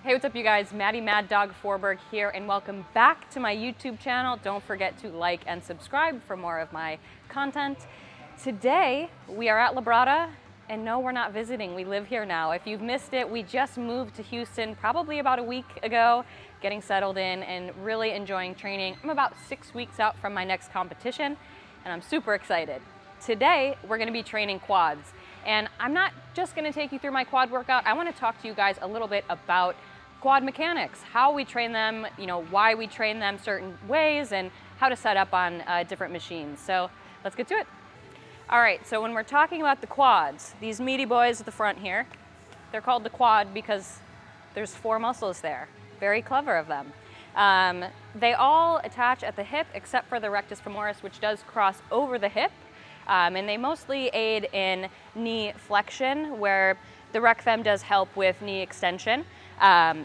Hey, what's up you guys? Maddy Mad Dog Forberg here, and welcome back to my YouTube channel. Don't forget to like and subscribe for more of my content. Today, we are at Labrada, and no, we're not visiting. We live here now. If you've missed it, we just moved to Houston probably about a week ago, getting settled in and really enjoying training. I'm about 6 weeks out from my next competition, and I'm super excited. Today, we're gonna be training quads. And I'm not just gonna take you through my quad workout. I wanna talk to you guys a little bit about quad mechanics, how we train them, why we train them certain ways, and how to set up on different machines. So let's get to it. All right, so when we're talking about the quads, these meaty boys at the front here, they're called the quad because there's 4 muscles there. Very clever of them. They all attach at the hip except for the rectus femoris, which does cross over the hip. And they mostly aid in knee flexion, where the rec fem does help with knee extension.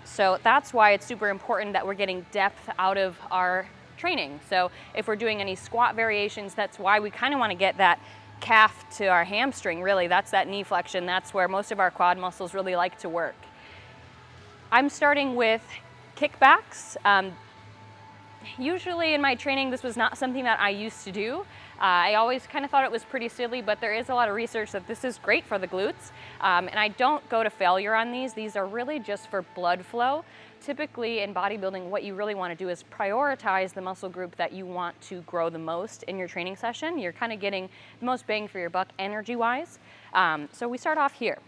So that's why it's super important that we're getting depth out of our training. So if we're doing any squat variations, that's why we kind of want to get that calf to our hamstring, really. That's that knee flexion. That's where most of our quad muscles really like to work. I'm starting with kickbacks. Usually in my training, this was not something that I used to do. I always kind of thought it was pretty silly, but there is a lot of research that this is great for the glutes. And I don't go to failure on these. These are really just for blood flow. Typically in bodybuilding, what you really want to do is prioritize the muscle group that you want to grow the most in your training session. You're kind of getting the most bang for your buck energy-wise. So we start off here.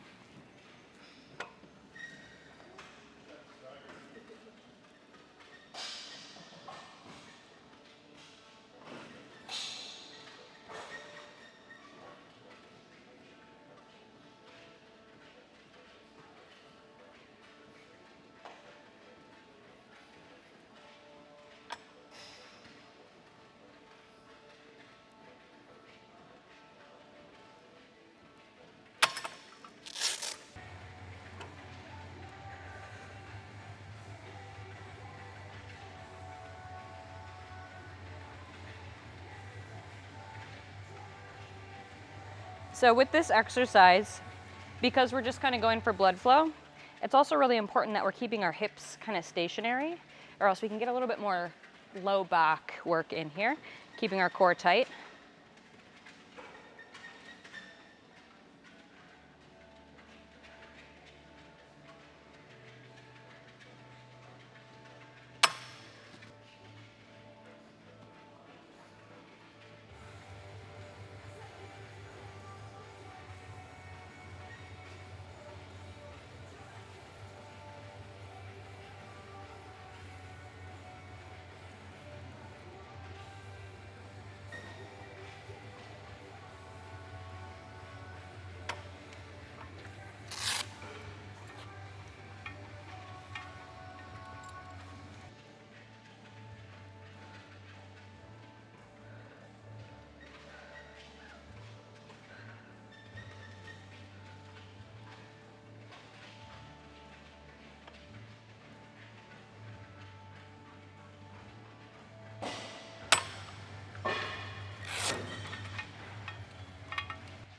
So with this exercise, because we're just kind of going for blood flow, it's also really important that we're keeping our hips kind of stationary, or else we can get a little bit more low back work in here, keeping our core tight.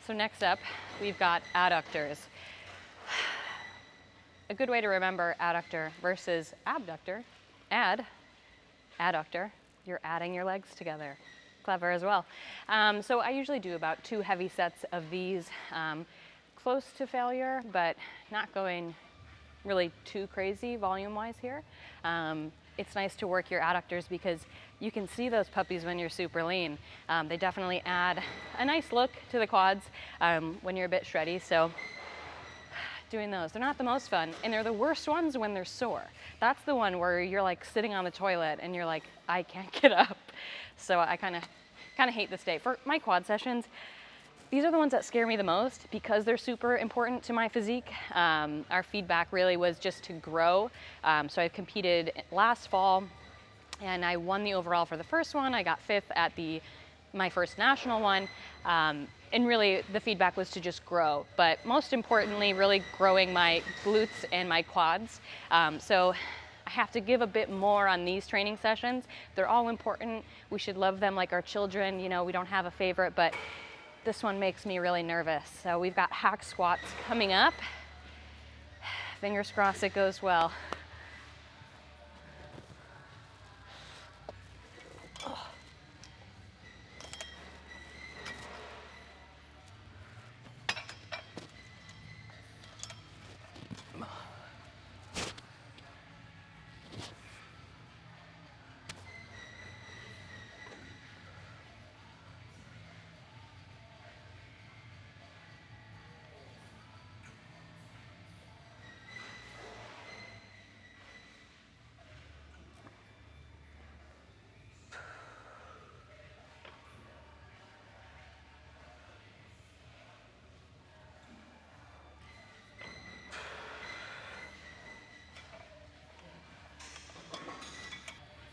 So next up, we've got adductors. A good way to remember adductor versus abductor, adductor, you're adding your legs together. Clever as well. So I usually do about 2 heavy sets of these, close to failure, but not going really too crazy volume-wise here. It's nice to work your adductors because you can see those puppies when you're super lean. They definitely add a nice look to the quads when you're a bit shreddy. So doing those, they're not the most fun, and they're the worst ones when they're sore. That's the one where you're like sitting on the toilet and you're like, I can't get up. So I kind of hate this day. For my quad sessions, these are the ones that scare me the most because they're super important to my physique. Our feedback really was just to grow. So I competed last fall and I won the overall for the first one. I got 5th at my first national one. And really the feedback was to just grow, but most importantly, really growing my glutes and my quads. So I have to give a bit more on these training sessions. They're all important. We should love them like our children. We don't have a favorite, but this one makes me really nervous. So we've got hack squats coming up. Fingers crossed it goes well.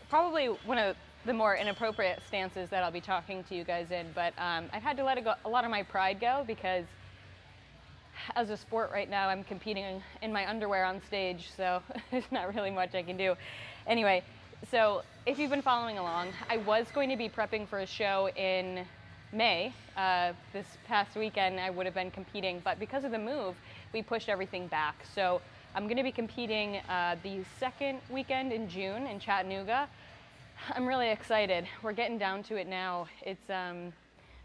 probably one of the more inappropriate stances that I'll be talking to you guys in, but I've had to let a lot of my pride go, because as a sport right now, I'm competing in my underwear on stage, so there's not really much I can do. Anyway, so if you've been following along, I was going to be prepping for a show in May. This past weekend I would have been competing, but because of the move, we pushed everything back. So I'm going to be competing the second weekend in June in Chattanooga. I'm really excited. We're getting down to it now. It's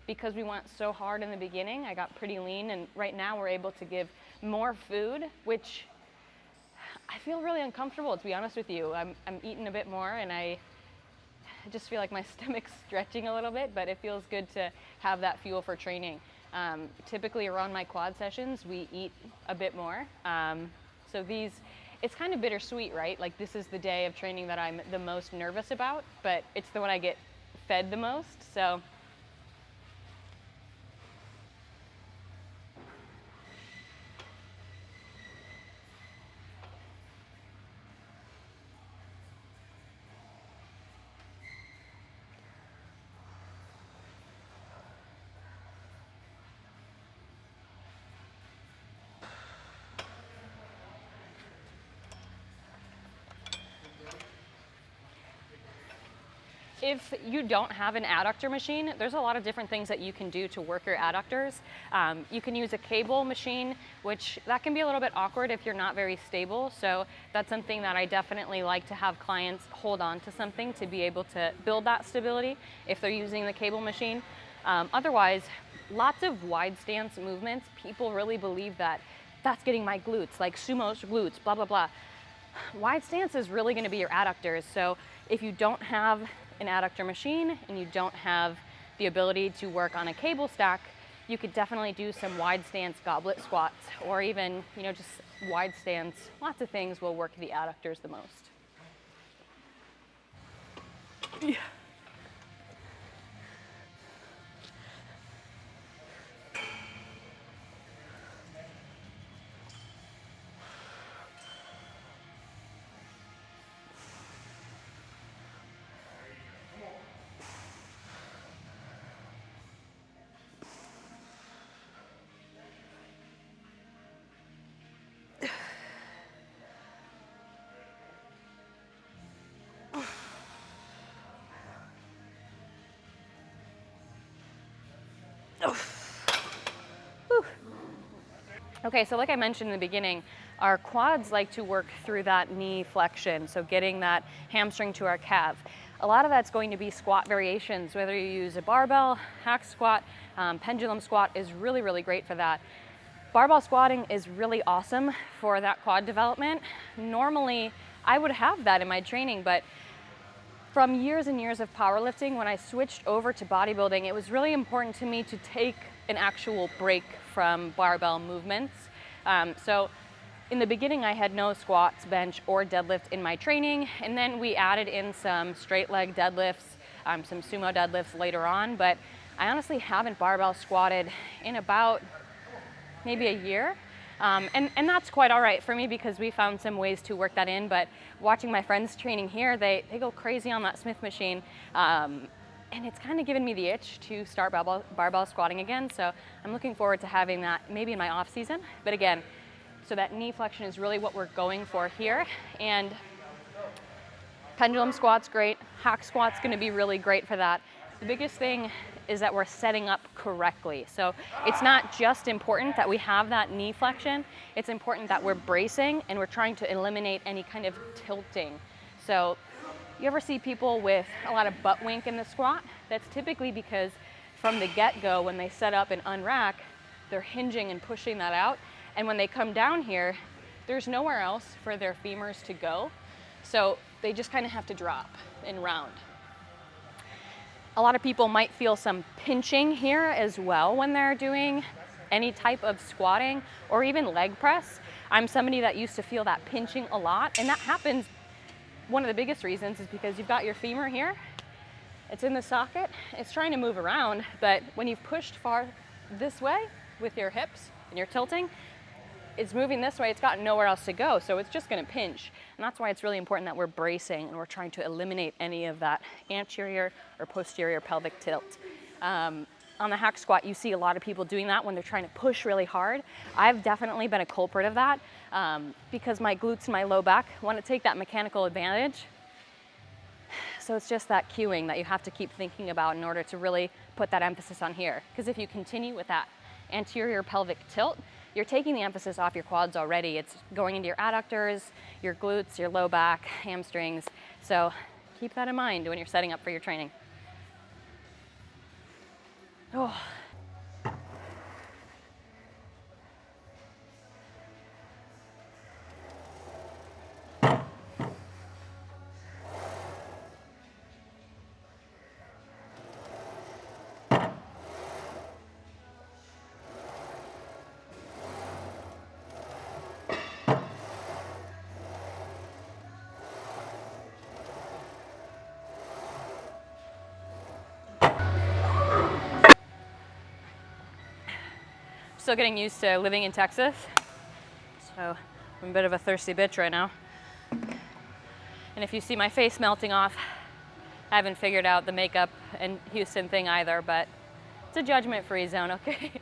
because we went so hard in the beginning, I got pretty lean, and right now we're able to give more food, which I feel really uncomfortable, to be honest with you. I'm eating a bit more, and I just feel like my stomach's stretching a little bit, but it feels good to have that fuel for training. Typically around my quad sessions, we eat a bit more. So it's kind of bittersweet, right? Like, this is the day of training that I'm the most nervous about, but it's the one I get fed the most, so. If you don't have an adductor machine, there's a lot of different things that you can do to work your adductors. You can use a cable machine, which that can be a little bit awkward if you're not very stable. So that's something that I definitely like to have clients hold on to something to be able to build that stability if they're using the cable machine. Otherwise, lots of wide stance movements, people really believe that that's getting my glutes, like sumo glutes, blah, blah, blah. Wide stance is really gonna be your adductors. So if you don't have an adductor machine and you don't have the ability to work on a cable stack, you could definitely do some wide stance goblet squats, or even, just wide stance. Lots of things will work the adductors the most. Yeah. Okay, so like I mentioned in the beginning, our quads like to work through that knee flexion, so getting that hamstring to our calf. A lot of that's going to be squat variations, whether you use a barbell, hack squat, pendulum squat is really, really great for that. Barbell squatting is really awesome for that quad development. Normally, I would have that in my training, but from years and years of powerlifting, when I switched over to bodybuilding, it was really important to me to take an actual break from barbell movements. So in the beginning, I had no squats, bench, or deadlift in my training, and then we added in some straight leg deadlifts, some sumo deadlifts later on, but I honestly haven't barbell squatted in about maybe a year. And that's quite all right for me, because we found some ways to work that in, but watching my friends training here, they go crazy on that Smith machine. And it's kind of given me the itch to start barbell squatting again. So I'm looking forward to having that maybe in my off season. But again, so that knee flexion is really what we're going for here. And pendulum squat's great. Hack squat's gonna be really great for that. The biggest thing is that we're setting up correctly. So it's not just important that we have that knee flexion, it's important that we're bracing and we're trying to eliminate any kind of tilting. So you ever see people with a lot of butt wink in the squat? That's typically because from the get-go, when they set up and unrack, they're hinging and pushing that out. And when they come down here, there's nowhere else for their femurs to go. So they just kind of have to drop and round. A lot of people might feel some pinching here as well when they're doing any type of squatting or even leg press. I'm somebody that used to feel that pinching a lot, and that happens. One of the biggest reasons is because you've got your femur here, it's in the socket, it's trying to move around, but when you've pushed far this way with your hips and you're tilting, it's moving this way, it's got nowhere else to go, so it's just gonna pinch. And that's why it's really important that we're bracing and we're trying to eliminate any of that anterior or posterior pelvic tilt. On the hack squat, you see a lot of people doing that when they're trying to push really hard. I've definitely been a culprit of that because my glutes and my low back want to take that mechanical advantage. So it's just that cueing that you have to keep thinking about in order to really put that emphasis on here. Because if you continue with that anterior pelvic tilt, you're taking the emphasis off your quads already. It's going into your adductors, your glutes, your low back, hamstrings. So keep that in mind when you're setting up for your training. Oh. Still getting used to living in Texas, so I'm a bit of a thirsty bitch right now. And if you see my face melting off, I haven't figured out the makeup and Houston thing either, but it's a judgment-free zone, okay?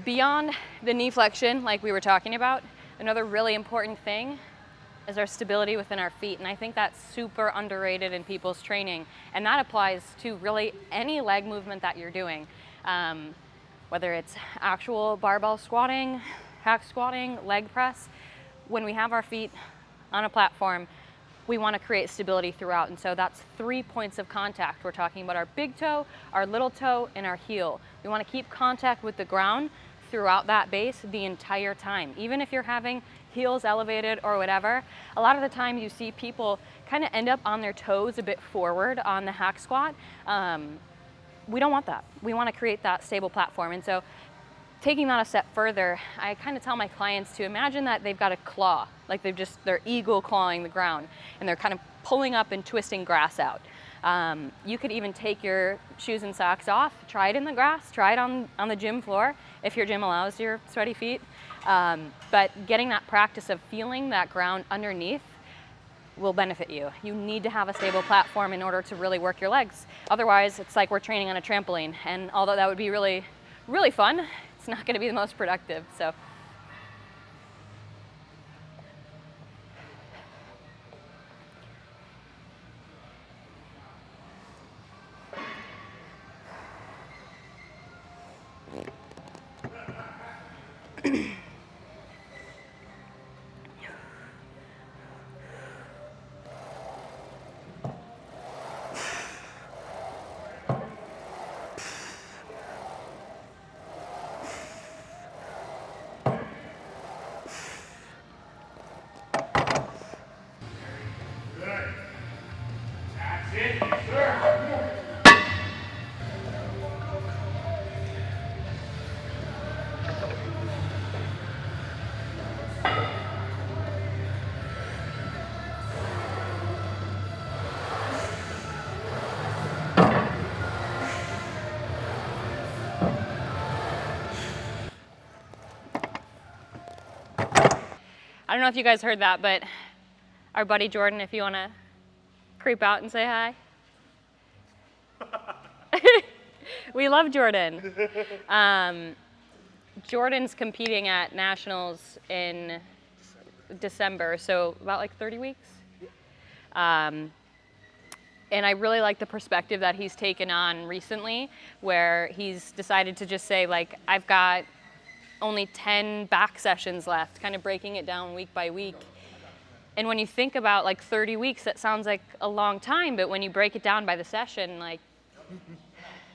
Beyond the knee flexion, like we were talking about, another really important thing is our stability within our feet. And I think that's super underrated in people's training. And that applies to really any leg movement that you're doing. Whether it's actual barbell squatting, hack squatting, leg press, when we have our feet on a platform, we want to create stability throughout. And so that's 3 points of contact. We're talking about our big toe, our little toe, and our heel. We want to keep contact with the ground throughout that base the entire time. Even if you're having heels elevated or whatever, a lot of the time you see people kind of end up on their toes a bit forward on the hack squat. We don't want that. We want to create that stable platform. And so taking that a step further, I kind of tell my clients to imagine that they've got a claw, like they're eagle clawing the ground, and they're kind of pulling up and twisting grass out. You could even take your shoes and socks off, try it in the grass, try it on the gym floor, if your gym allows your sweaty feet. But getting that practice of feeling that ground underneath will benefit you. You need to have a stable platform in order to really work your legs. Otherwise, it's like we're training on a trampoline. And although that would be really, really fun, it's not gonna be the most productive, so. I don't know if you guys heard that, but our buddy Jordan, if you want to creep out and say hi. We love Jordan. Jordan's competing at Nationals in December, so about like 30 weeks. And I really like the perspective that he's taken on recently, where he's decided to just say, like, I've got only 10 back sessions left, kind of breaking it down week by week. And when you think about like 30 weeks, that sounds like a long time, but when you break it down by the session, like,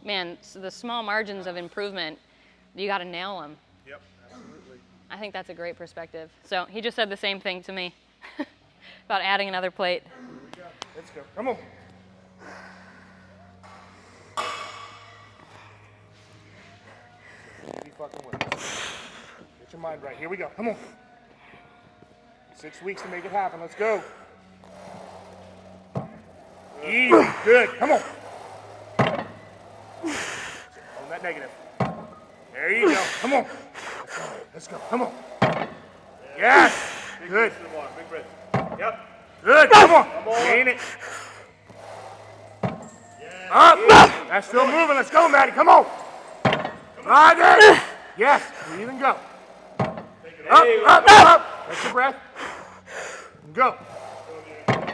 man, so the small margins of improvement, you got to nail them. Yep, absolutely. I think that's a great perspective. So he just said the same thing to me about adding another plate. Here we go. Let's go. Come on. Be fucking with us. Get your mind right. Here we go. Come on. 6 weeks to make it happen. Let's go. Easy. Good. Come on. On that negative. There you go. Come on. Let's go. Come on. Yes. Good. Big breath. Yep. Good. Come on. Gain it. Up. That's still moving. Let's go, Maddy. Come on. Right there. Yes. Breathe and go. Up, up, up. Catch your breath. Go.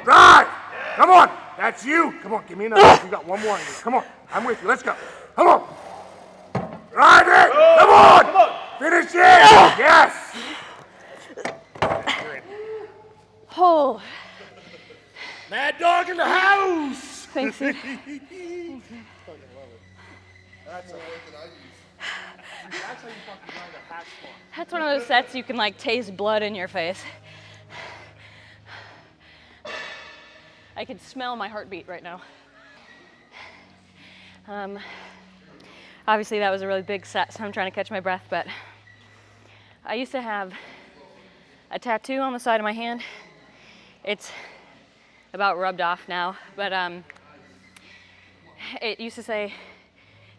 Drive. Come on. That's you. Come on. Give me another. You got one more in you. Come on. I'm with you. Let's go. Come on. Drive it. Come on. Come on. Finish it. Yes. Oh, Mad Dog in the house. thanks. Steve. That's how you fucking learn the hack squat. That's one of those sets you can like taste blood in your face. I can smell my heartbeat right now. Obviously that was a really big set, so I'm trying to catch my breath, but I used to have a tattoo on the side of my hand. It's about rubbed off now, but it used to say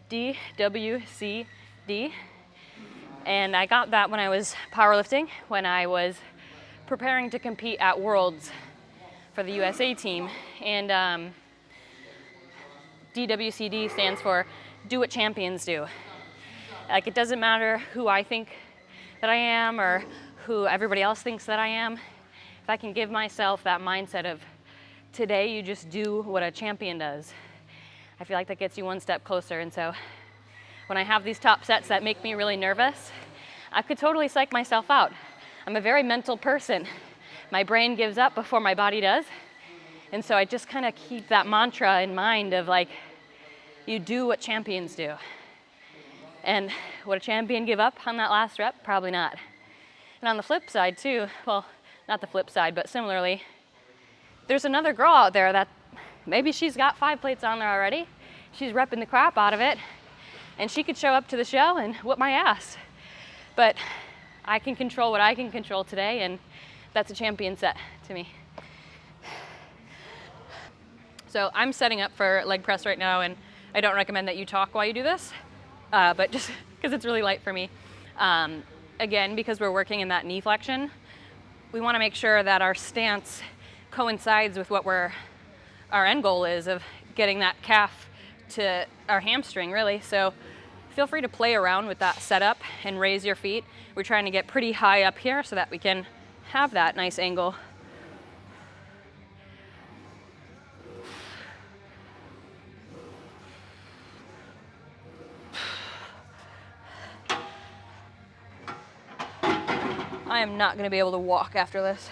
DWCD, and I got that when I was powerlifting, when I was preparing to compete at Worlds for the USA team, and DWCD stands for do what champions do. Like, it doesn't matter who I think that I am or who everybody else thinks that I am. If I can give myself that mindset of today you just do what a champion does, I feel like that gets you one step closer. And so when I have these top sets that make me really nervous, I could totally psych myself out. I'm a very mental person. My brain gives up before my body does. And so I just kind of keep that mantra in mind of like, you do what champions do. And would a champion give up on that last rep? Probably not. And on the flip side too, well, not the flip side, but similarly, there's another girl out there that maybe she's got 5 plates on there already. She's repping the crap out of it, and she could show up to the show and whoop my ass. But I can control what I can control today, and that's a champion set to me. So I'm setting up for leg press right now, and I don't recommend that you talk while you do this, but just because it's really light for me. Again, because we're working in that knee flexion, we want to make sure that our stance coincides with what our end goal is of getting that calf to our hamstring, really. So feel free to play around with that setup and raise your feet. We're trying to get pretty high up here so that we can have that nice angle. I am not gonna be able to walk after this.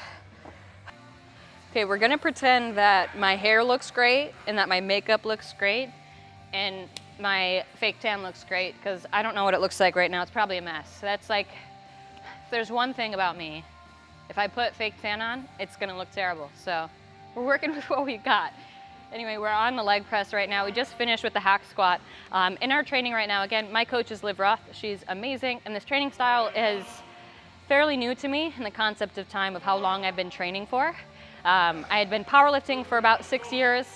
Okay, we're gonna pretend that my hair looks great and that my makeup looks great and my fake tan looks great, because I don't know what it looks like right now. It's probably a mess. So that's like, if there's one thing about me, if I put fake tan on, it's gonna look terrible. So we're working with what we got. Anyway, we're on the leg press right now. We just finished with the hack squat. In our training right now, again, my coach is Liv Roth. She's amazing, and this training style is fairly new to me in the concept of time of how long I've been training for. I had been powerlifting for about 6 years.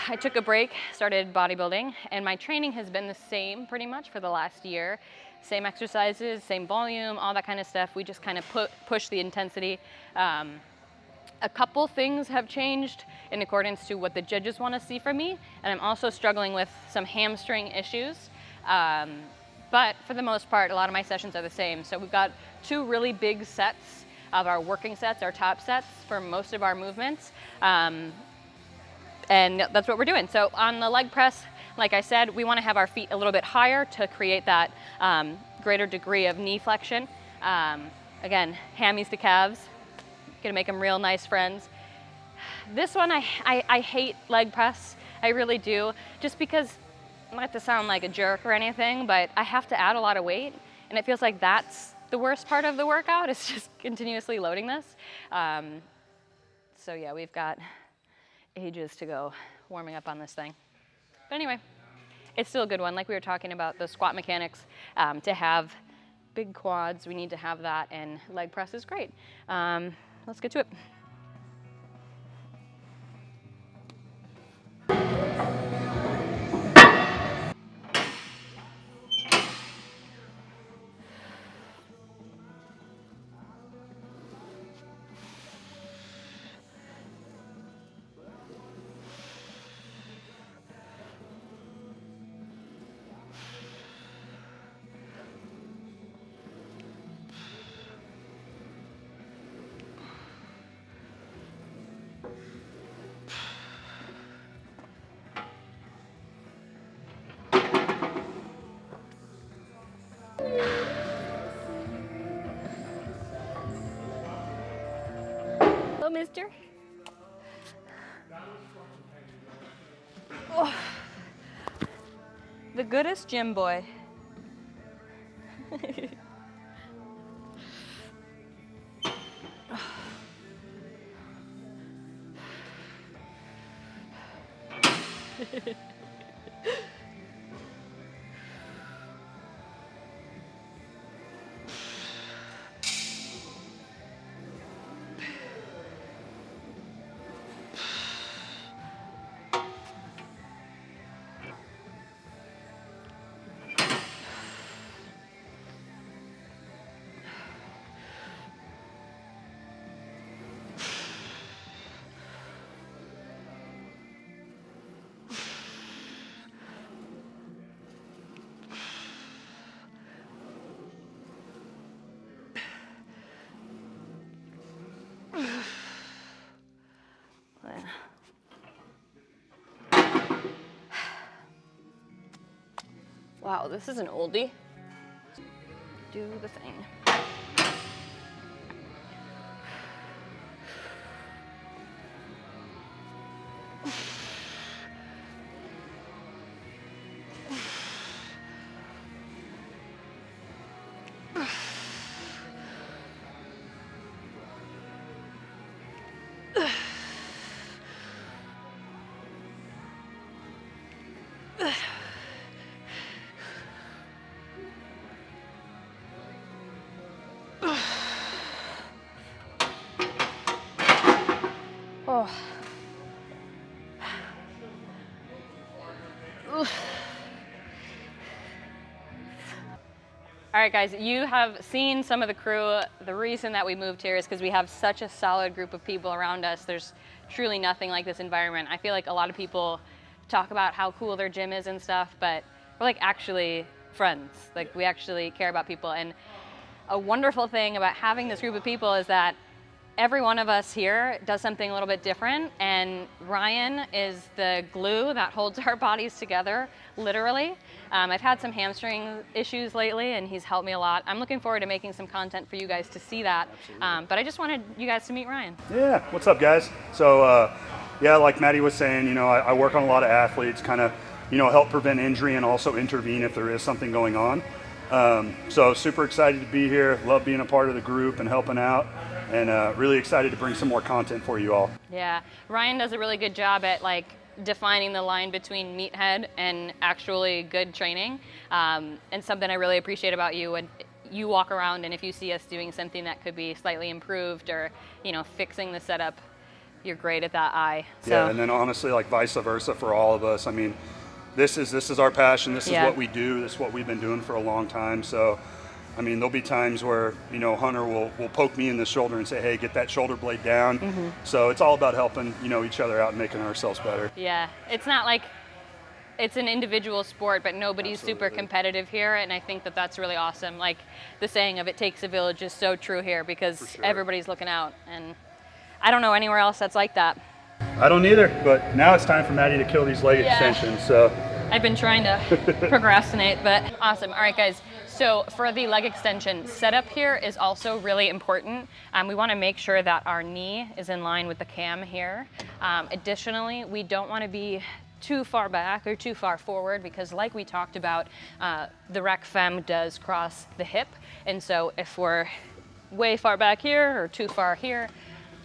I took a break, started bodybuilding, and my training has been the same pretty much for the last year. Same exercises, same volume, all that kind of stuff. We just kind of push the intensity. A couple things have changed in accordance to what the judges want to see from me, and I'm also struggling with some hamstring issues. But for the most part, a lot of my sessions are the same. So we've got 2 really big sets of our working sets, our top sets for most of our movements. And that's what we're doing. So on the leg press, like I said, we want to have our feet a little bit higher to create that greater degree of knee flexion. Again, hammies to calves, gonna make them real nice friends. This one, I hate leg press, I really do, just because, not to sound like a jerk or anything, but I have to add a lot of weight, and it feels like that's the worst part of the workout is just continuously loading this. So yeah, we've got ages to go warming up on this thing. But anyway, it's still a good one. Like we were talking about the squat mechanics, to have big quads, we need to have that, and leg press is great. Let's get to it. Hello, mister. Oh. The goodest gym boy. Wow, this is an oldie. Do the thing. Oh. All right, guys, you have seen some of the crew. The reason that we moved here is because we have such a solid group of people around us. There's truly nothing like this environment. I feel like a lot of people talk about how cool their gym is and stuff, but we're like actually friends. Like we actually care about people. And a wonderful thing about having this group of people is that every one of us here does something a little bit different, and Ryan is the glue that holds our bodies together, literally. I've had some hamstring issues lately, and he's helped me a lot. I'm looking forward to making some content for you guys to see that. But I just wanted you guys to meet Ryan. Yeah, what's up, guys? So, yeah, like Maddy was saying, you know, I work on a lot of athletes, kind of, you know, help prevent injury and also intervene if there is something going on. So super excited to be here. Love being a part of the group and helping out. And really excited to bring some more content for you all. Yeah, Ryan does a really good job at like defining the line between meathead and actually good training. And something I really appreciate about you, when you walk around and if you see us doing something that could be slightly improved or, you know, fixing the setup, you're great at that eye. So. Yeah, and then honestly, like vice versa for all of us. I mean, this is our passion. This is what we do. This is what we've been doing for a long time. So. I mean, there'll be times where, you know, Hunter will poke me in the shoulder and say, hey, get that shoulder blade down. Mm-hmm. So it's all about helping, you know, each other out and making ourselves better. Yeah, it's not like it's an individual sport, but nobody's super competitive here. And I think that that's really awesome. Like the saying of it takes a village is so true here because everybody's looking out. And I don't know anywhere else that's like that. I don't either, but now it's time for Maddy to kill these leg extensions. So I've been trying to procrastinate, but awesome. All right, guys. So for the leg extension, setup here is also really important. We want to make sure that our knee is in line with the cam here. Additionally, we don't want to be too far back or too far forward, because like we talked about, the rec fem does cross the hip. And so if we're way far back here or too far here,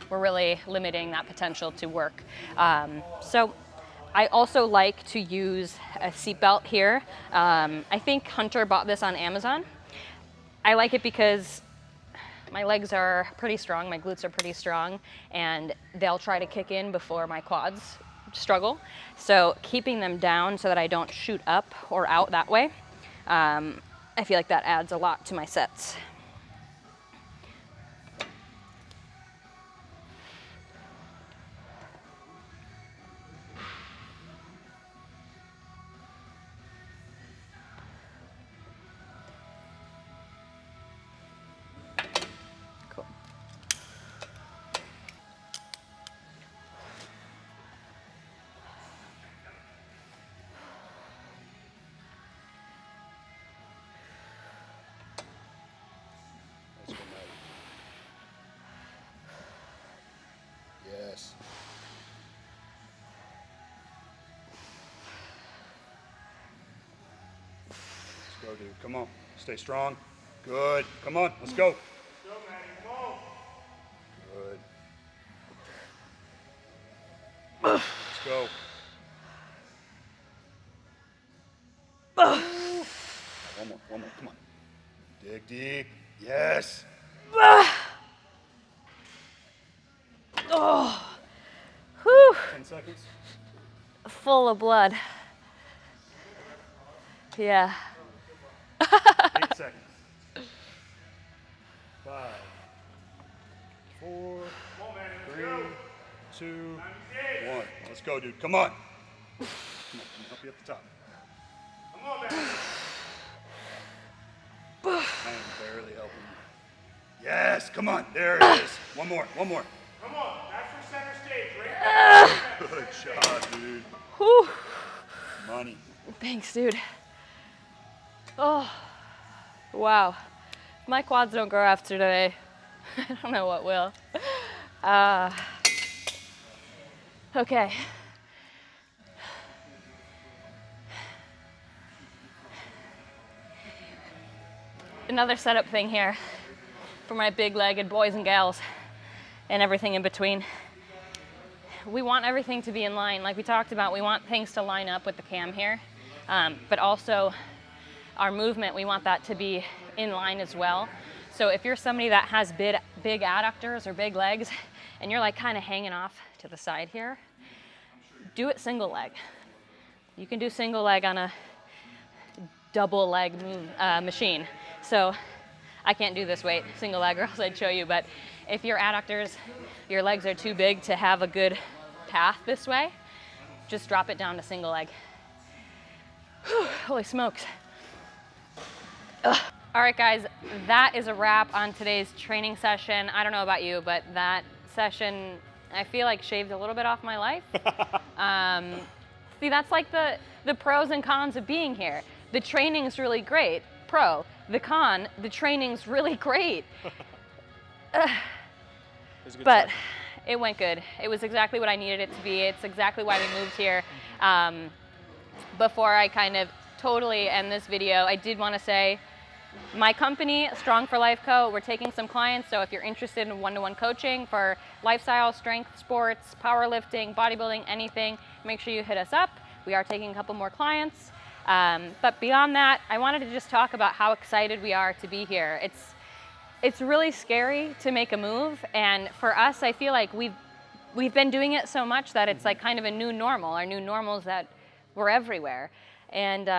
we're really limiting that potential to work. So I also like to use a seatbelt here. I think Hunter bought this on Amazon. I like it because my legs are pretty strong, my glutes are pretty strong, and they'll try to kick in before my quads struggle. So keeping them down so that I don't shoot up or out that way, I feel like that adds a lot to my sets. Cool. Let's go, Maddy. Yes. Let's go, dude. Come on. Stay strong. Good. Come on. Let's go. Go, Maddy, come on. Good. Let's go. One more. Come on. Dig deep. Yes. Oh, whew, 10 seconds. full of blood. Yeah. 8 seconds. 5, 4, 3, 2, 1. Let's go, dude. Come on. Come on. Let me help you at the top. Come on, Maddy. I am barely helping you. Yes. Come on. There it is. One more. Come on, that's for center stage, right? Good shot, dude. Whew. Money. Thanks, dude. Oh, wow. If my quads don't grow after today, I don't know what will. Okay. Another setup thing here for my big-legged boys and gals and everything in between. We want everything to be in line. Like we talked about, we want things to line up with the cam here, but also our movement, we want that to be in line as well. So if you're somebody that has big adductors or big legs and you're like kind of hanging off to the side here, do it single leg. You can do single leg on a double leg machine. So I can't do this weight, single leg, or else I'd show you, but if your adductors, your legs are too big to have a good path this way, just drop it down to single leg. Whew, holy smokes. Ugh. All right, guys, that is a wrap on today's training session. I don't know about you, but that session, I feel like shaved a little bit off my life. See, that's like the pros and cons of being here. The training's really great, pro. The con, the training's really great. But it went good. It was exactly what I needed it to be. It's exactly why we moved here. Before I kind of totally end this video, I did want to say, my company, Strong for Life Co., we're taking some clients, so if you're interested in one-to-one coaching for lifestyle, strength, sports, powerlifting, bodybuilding, anything, make sure you hit us up. We are taking a couple more clients. But beyond that, I wanted to just talk about how excited we are to be here. It's really scary to make a move, and for us, I feel like we've been doing it so much that it's like kind of a new normal. Our new normal is that we're everywhere. And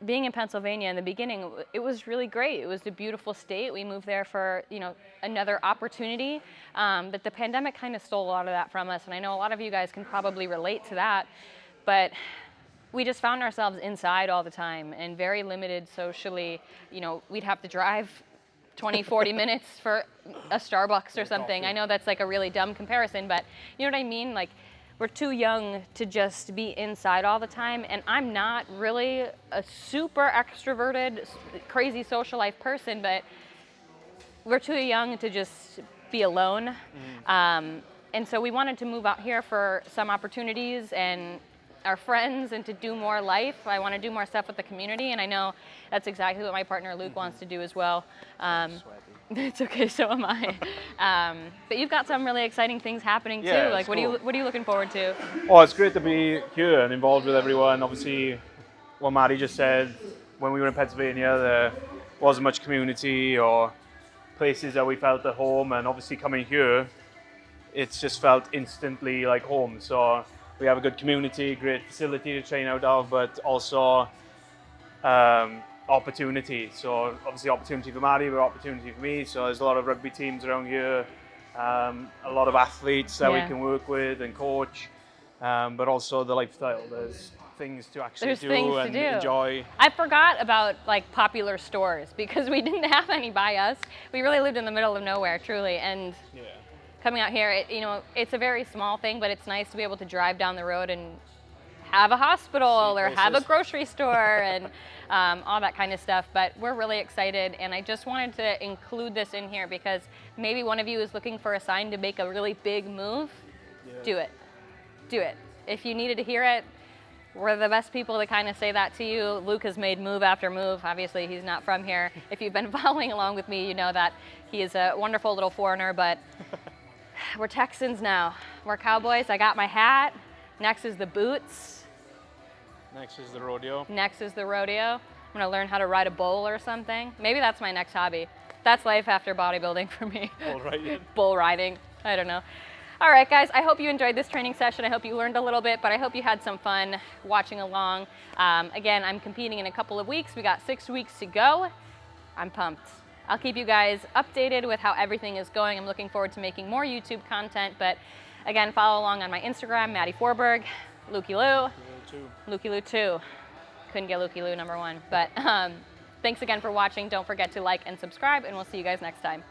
being in Pennsylvania in the beginning, it was really great. It was a beautiful state. We moved there for, another opportunity. But the pandemic kind of stole a lot of that from us. And I know a lot of you guys can probably relate to that. But we just found ourselves inside all the time and very limited socially. We'd have to drive 20, 40 minutes for a Starbucks or something. I know that's like a really dumb comparison, but you know what I mean? Like, we're too young to just be inside all the time, and I'm not really a super extroverted, crazy social life person, but we're too young to just be alone. And so we wanted to move out here for some opportunities, and our friends and to do more life. I want to do more stuff with the community, and I know that's exactly what my partner Luke wants to do as well. It's okay, so am I. But you've got some really exciting things happening too. Yeah, Like, it's cool. what are you looking forward to? Oh, it's great to be here and involved with everyone. Obviously, what Maddy just said, when we were in Pennsylvania, there wasn't much community or places that we felt at home, and obviously coming here, it's just felt instantly like home. So we have a good community, great facility to train out of, but also opportunity. So obviously opportunity for Maddy, but opportunity for me. So there's a lot of rugby teams around here, a lot of athletes that we can work with and coach, but also the lifestyle. There's things to actually do and enjoy. I forgot about like popular stores because we didn't have any by us. We really lived in the middle of nowhere, truly. And coming out here, it's a very small thing, but it's nice to be able to drive down the road and have a hospital or have a grocery store and all that kind of stuff. But we're really excited, and I just wanted to include this in here because maybe one of you is looking for a sign to make a really big move. Do it. Do it. If you needed to hear it, we're the best people to kind of say that to you. Luke has made move after move. Obviously, he's not from here. If you've been following along with me, you know that he is a wonderful little foreigner, but we're Texans now. We're Cowboys. I got my hat. Next is the boots. Next is the rodeo. Next is the rodeo. I'm gonna learn how to ride a bull or something. Maybe that's my next hobby. That's life after bodybuilding for me. Bull riding. Bull riding. I don't know. All right, guys, I hope you enjoyed this training session. I hope you learned a little bit, but I hope you had some fun watching along. Again, I'm competing in a couple of weeks. We got 6 weeks to go. I'm pumped. I'll keep you guys updated with how everything is going. I'm looking forward to making more YouTube content, but again, follow along on my Instagram, Maddy Forberg, Lukey Lou. Lukey Lou 2. Couldn't get Lukey Lou number 1. But thanks again for watching. Don't forget to like and subscribe, and we'll see you guys next time.